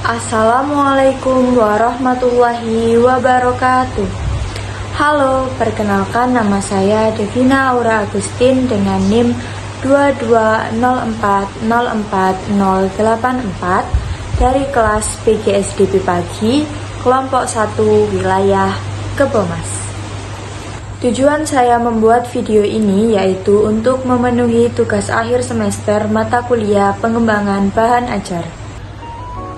Assalamualaikum warahmatullahi wabarakatuh. Halo, perkenalkan nama saya Devina Aura Agustin dengan NIM 220404084 dari kelas PGSDP Pagi, kelompok 1 wilayah Kebomas. Tujuan saya membuat video ini yaitu untuk memenuhi tugas akhir semester mata kuliah pengembangan bahan ajar.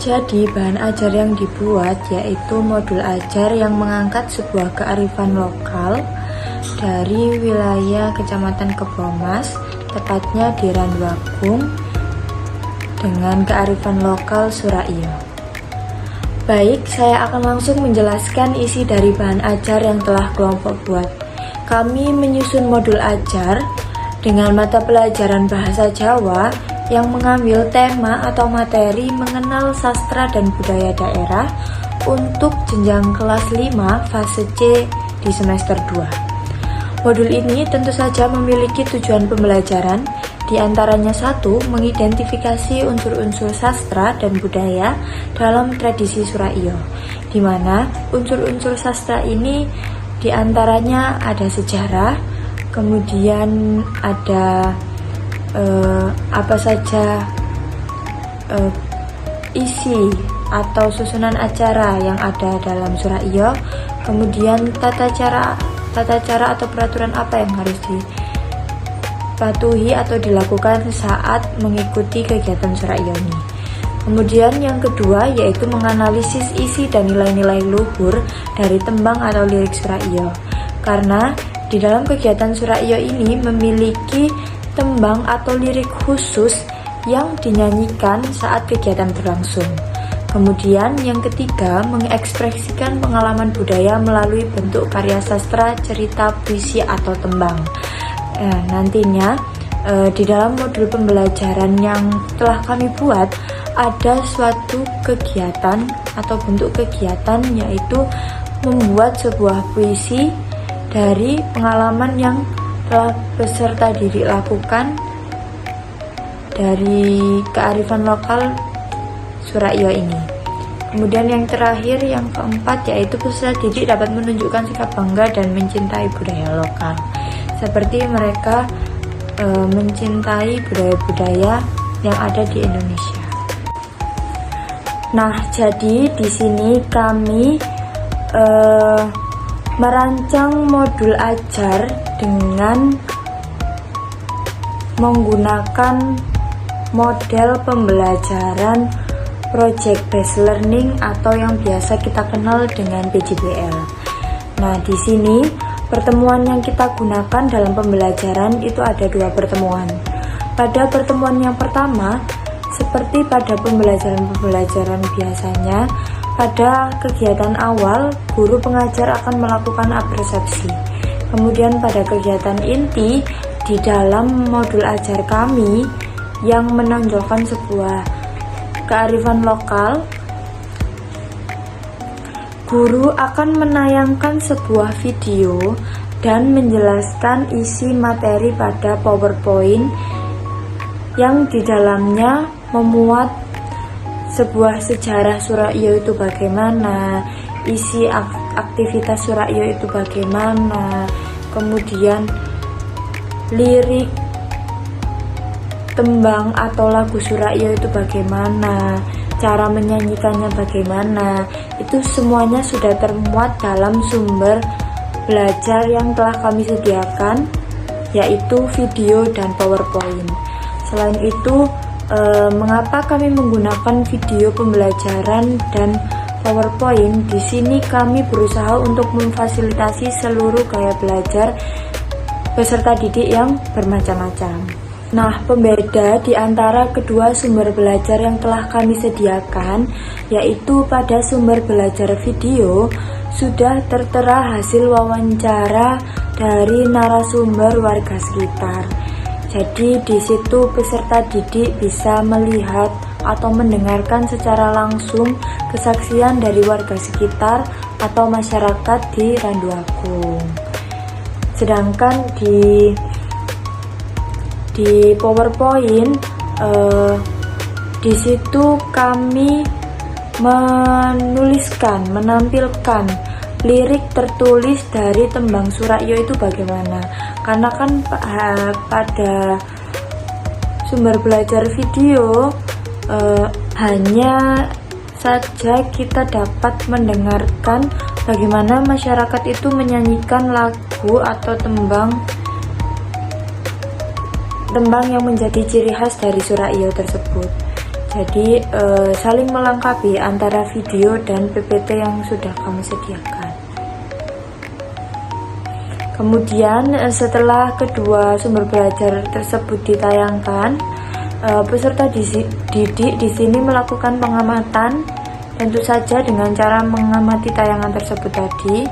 Jadi bahan ajar yang dibuat yaitu modul ajar yang mengangkat sebuah kearifan lokal dari wilayah Kecamatan Kebomas, tepatnya di Randuagung, dengan kearifan lokal Suraio. Baik, saya akan langsung menjelaskan isi dari bahan ajar yang telah kelompok buat. Kami menyusun modul ajar dengan mata pelajaran bahasa Jawa yang mengambil tema atau materi mengenal sastra dan budaya daerah untuk jenjang kelas 5 fase C di semester 2. Modul ini tentu saja memiliki tujuan pembelajaran, diantaranya 1. Mengidentifikasi unsur-unsur sastra dan budaya dalam tradisi Suraio, di mana unsur-unsur sastra ini diantaranya ada sejarah, kemudian ada apa saja isi atau susunan acara yang ada dalam Suraio, kemudian tata cara atau peraturan apa yang harus dipatuhi atau dilakukan saat mengikuti kegiatan Suraio ini. Kemudian yang kedua yaitu menganalisis isi dan nilai-nilai luhur dari tembang atau lirik Suraio, karena di dalam kegiatan Suraio ini memiliki tembang atau lirik khusus yang dinyanyikan saat kegiatan berlangsung. Kemudian yang ketiga, mengekspresikan pengalaman budaya melalui bentuk karya sastra, cerita, puisi, atau tembang. Nantinya di dalam modul pembelajaran yang telah kami buat ada suatu kegiatan atau bentuk kegiatan, yaitu membuat sebuah puisi dari pengalaman yang telah peserta didik lakukan dari kearifan lokal Suraio ini. Kemudian yang terakhir, yang keempat, yaitu peserta didik dapat menunjukkan sikap bangga dan mencintai budaya lokal, seperti mereka mencintai budaya-budaya yang ada di Indonesia. Nah, jadi di sini kami merancang modul ajar dengan menggunakan model pembelajaran project based learning atau yang biasa kita kenal dengan PJBL. Nah, di sini pertemuan yang kita gunakan dalam pembelajaran itu ada 2 pertemuan. Pada pertemuan yang pertama, seperti pada pembelajaran biasanya, pada kegiatan awal guru pengajar akan melakukan apersepsi. Kemudian pada kegiatan inti di dalam modul ajar kami yang menonjolkan sebuah kearifan lokal, guru akan menayangkan sebuah video dan menjelaskan isi materi pada PowerPoint yang di dalamnya memuat sebuah sejarah Suraio itu bagaimana, isi aktivitas Suraio itu bagaimana, kemudian lirik tembang atau lagu Suraio itu bagaimana, cara menyanyikannya bagaimana. Itu semuanya sudah termuat dalam sumber belajar yang telah kami sediakan, yaitu video dan PowerPoint. Selain itu, mengapa kami menggunakan video pembelajaran dan PowerPoint? Di sini kami berusaha untuk memfasilitasi seluruh gaya belajar peserta didik yang bermacam-macam. Nah, pembeda di antara kedua sumber belajar yang telah kami sediakan, yaitu pada sumber belajar video sudah tertera hasil wawancara dari narasumber warga sekitar. Jadi di situ peserta didik bisa melihat atau mendengarkan secara langsung kesaksian dari warga sekitar atau masyarakat di Randuagung. Sedangkan di PowerPoint di situ kami menampilkan lirik tertulis dari tembang Suraiyo itu bagaimana. Karena kan pada sumber belajar video hanya saja kita dapat mendengarkan bagaimana masyarakat itu menyanyikan lagu atau tembang yang menjadi ciri khas dari Suraiyo tersebut. Jadi saling melengkapi antara video dan PPT yang sudah kami sediakan. Kemudian setelah kedua sumber belajar tersebut ditayangkan, peserta didik di sini melakukan pengamatan, tentu saja dengan cara mengamati tayangan tersebut tadi.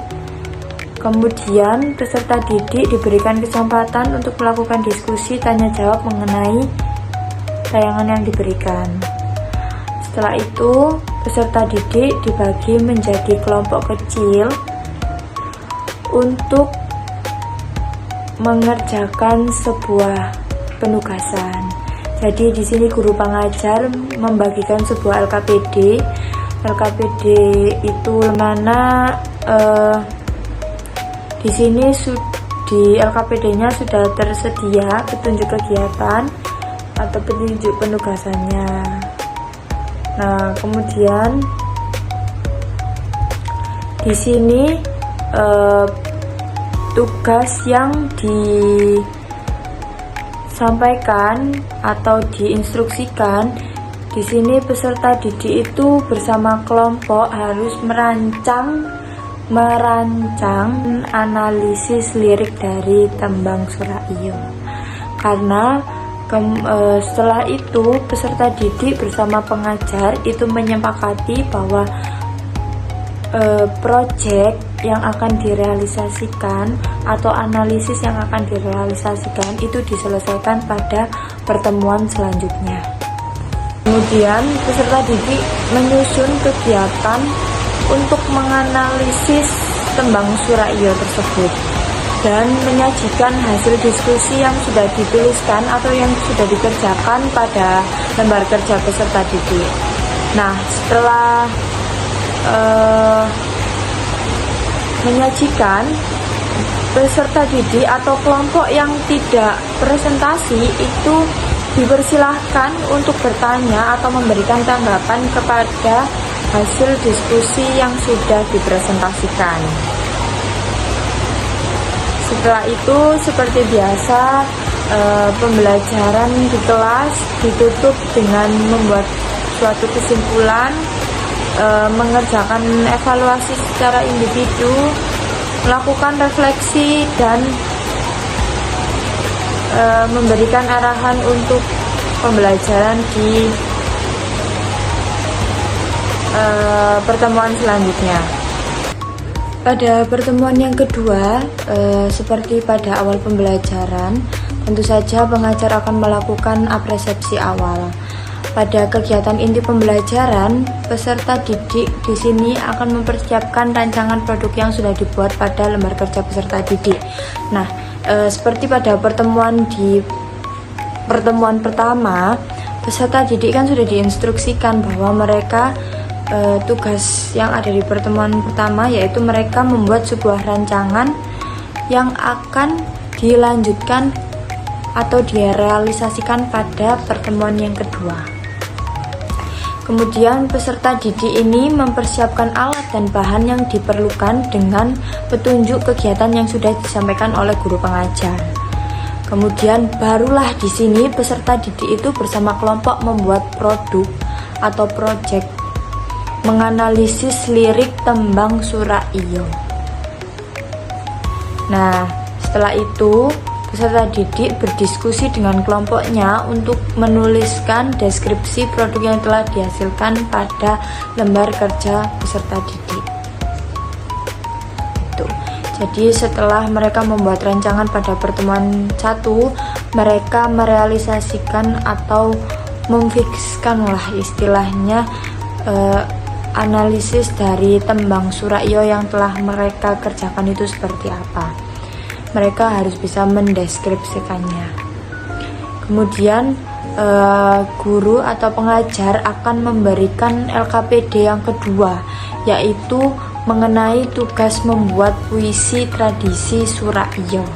Kemudian peserta didik diberikan kesempatan untuk melakukan diskusi tanya jawab mengenai tayangan yang diberikan. Setelah itu, peserta didik dibagi menjadi kelompok kecil untuk mengerjakan sebuah penugasan. Jadi di sini guru pengajar membagikan sebuah LKPD. LKPD itu mana di sini di LKPD-nya sudah tersedia petunjuk kegiatan atau petunjuk penugasannya. Nah, kemudian di sini tugas yang disampaikan atau diinstruksikan di sini peserta didik itu bersama kelompok harus merancang analisis lirik dari tembang Suraiyo. Karena setelah itu peserta didik bersama pengajar itu menyepakati bahwa proyek yang akan direalisasikan atau analisis yang akan direalisasikan itu diselesaikan pada pertemuan selanjutnya. Kemudian peserta didik menyusun kegiatan untuk menganalisis tembang Suraiyo tersebut dan menyajikan hasil diskusi yang sudah dituliskan atau yang sudah dikerjakan pada lembar kerja peserta didik. Nah, setelah menyajikan, peserta didik atau kelompok yang tidak presentasi itu dipersilahkan untuk bertanya atau memberikan tanggapan kepada hasil diskusi yang sudah dipresentasikan. Setelah itu, seperti biasa, pembelajaran di kelas ditutup dengan membuat suatu kesimpulan, mengerjakan evaluasi secara individu, melakukan refleksi, dan memberikan arahan untuk pembelajaran di pertemuan selanjutnya. Pada pertemuan yang kedua, seperti pada awal pembelajaran, tentu saja pengajar akan melakukan apresiasi awal. Pada kegiatan inti pembelajaran, peserta didik di sini akan mempersiapkan rancangan produk yang sudah dibuat pada lembar kerja peserta didik. Nah, seperti pada pertemuan pertama, peserta didik kan sudah diinstruksikan bahwa mereka tugas yang ada di pertemuan pertama yaitu mereka membuat sebuah rancangan yang akan dilanjutkan atau direalisasikan pada pertemuan yang kedua. Kemudian peserta didik ini mempersiapkan alat dan bahan yang diperlukan dengan petunjuk kegiatan yang sudah disampaikan oleh guru pengajar. Kemudian barulah di sini peserta didik itu bersama kelompok membuat produk atau proyek menganalisis lirik tembang Suraiyo. Nah, setelah itu peserta didik berdiskusi dengan kelompoknya untuk menuliskan deskripsi produk yang telah dihasilkan pada lembar kerja peserta didik. Jadi setelah mereka membuat rancangan pada pertemuan 1, mereka merealisasikan atau memfikskan lah istilahnya analisis dari tembang Suraiyo yang telah mereka kerjakan itu seperti apa. Mereka harus bisa mendeskripsikannya. Kemudian guru atau pengajar akan memberikan LKPD yang kedua, yaitu mengenai tugas membuat puisi tradisi Suraiya.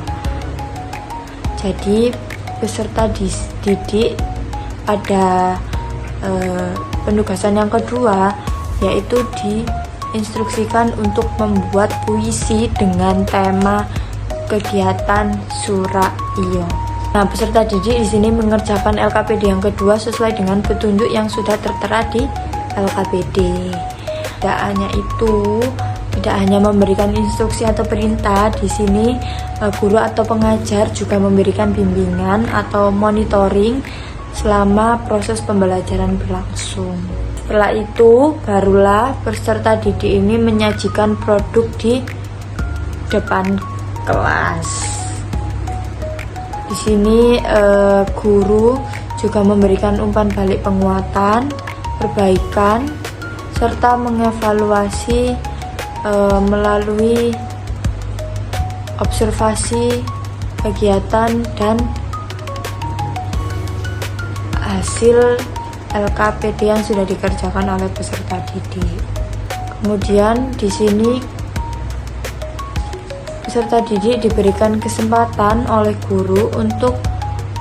Jadi peserta didik pada penugasan yang kedua yaitu diinstruksikan untuk membuat puisi dengan tema kegiatan Suraiya. Nah, peserta didik di sini mengerjakan LKPD yang kedua sesuai dengan petunjuk yang sudah tertera di LKPD. Tidak hanya itu, tidak hanya memberikan instruksi atau perintah, di sini guru atau pengajar juga memberikan bimbingan atau monitoring selama proses pembelajaran berlangsung. Setelah itu, barulah peserta didik ini menyajikan produk di depan kelas. Di sini guru juga memberikan umpan balik penguatan, perbaikan, serta mengevaluasi melalui observasi kegiatan dan hasil LKPD yang sudah dikerjakan oleh peserta didik. Kemudian di sini peserta didik diberikan kesempatan oleh guru untuk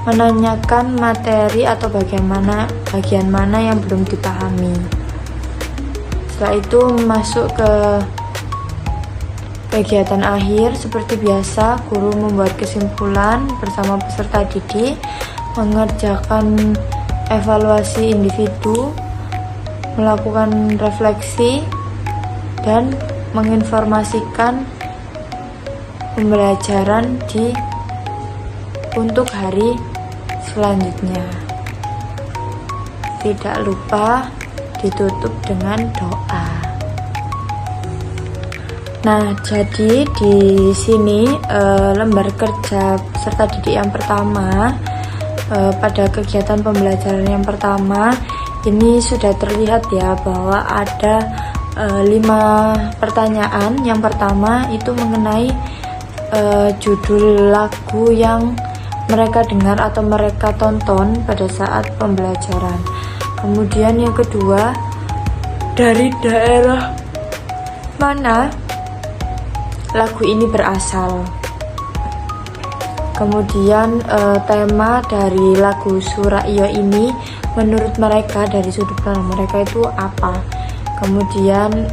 menanyakan materi atau bagian mana yang belum dipahami. Setelah itu masuk ke kegiatan akhir. Seperti biasa, guru membuat kesimpulan bersama peserta didik, mengerjakan evaluasi individu, melakukan refleksi, dan menginformasikan pembelajaran untuk hari selanjutnya. Tidak lupa ditutup dengan doa. Nah, jadi di sini lembar kerja peserta didik yang pertama pada kegiatan pembelajaran yang pertama ini sudah terlihat ya bahwa ada 5 pertanyaan. Yang pertama itu mengenai judul lagu yang mereka dengar atau mereka tonton pada saat pembelajaran. Kemudian yang kedua, dari daerah mana lagu ini berasal. Kemudian tema dari lagu Suraiya ini menurut mereka dari sudut pandang mereka itu apa. Kemudian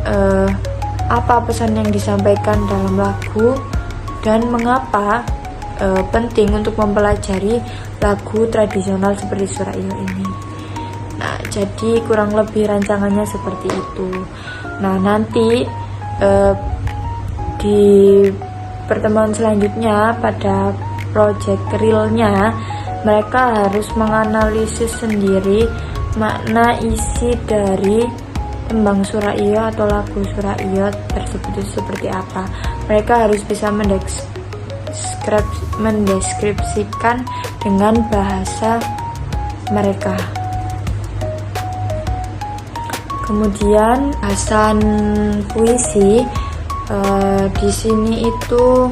apa pesan yang disampaikan dalam lagu dan mengapa penting untuk mempelajari lagu tradisional seperti Suraiya ini. Nah, jadi kurang lebih rancangannya seperti itu. Nah, nanti di pertemuan selanjutnya pada project realnya mereka harus menganalisis sendiri makna isi dari tembang Suraiya atau lagu Suraiya tersebut itu seperti apa. Mereka harus bisa mendeskripsikan dengan bahasa mereka. Kemudian bahasan puisi di sini itu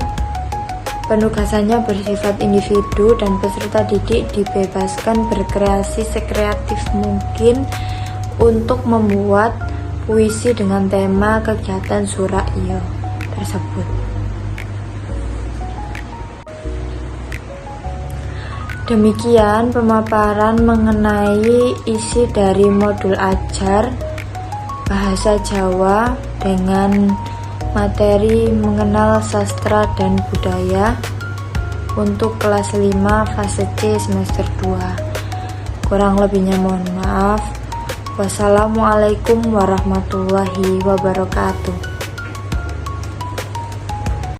penugasannya bersifat individu dan peserta didik dibebaskan berkreasi sekreatif mungkin untuk membuat puisi dengan tema kegiatan Suraiya tersebut. Demikian pemaparan mengenai isi dari modul ajar bahasa Jawa dengan materi mengenal sastra dan budaya untuk kelas 5 fase C semester 2. Kurang lebihnya mohon maaf. Wassalamualaikum warahmatullahi wabarakatuh.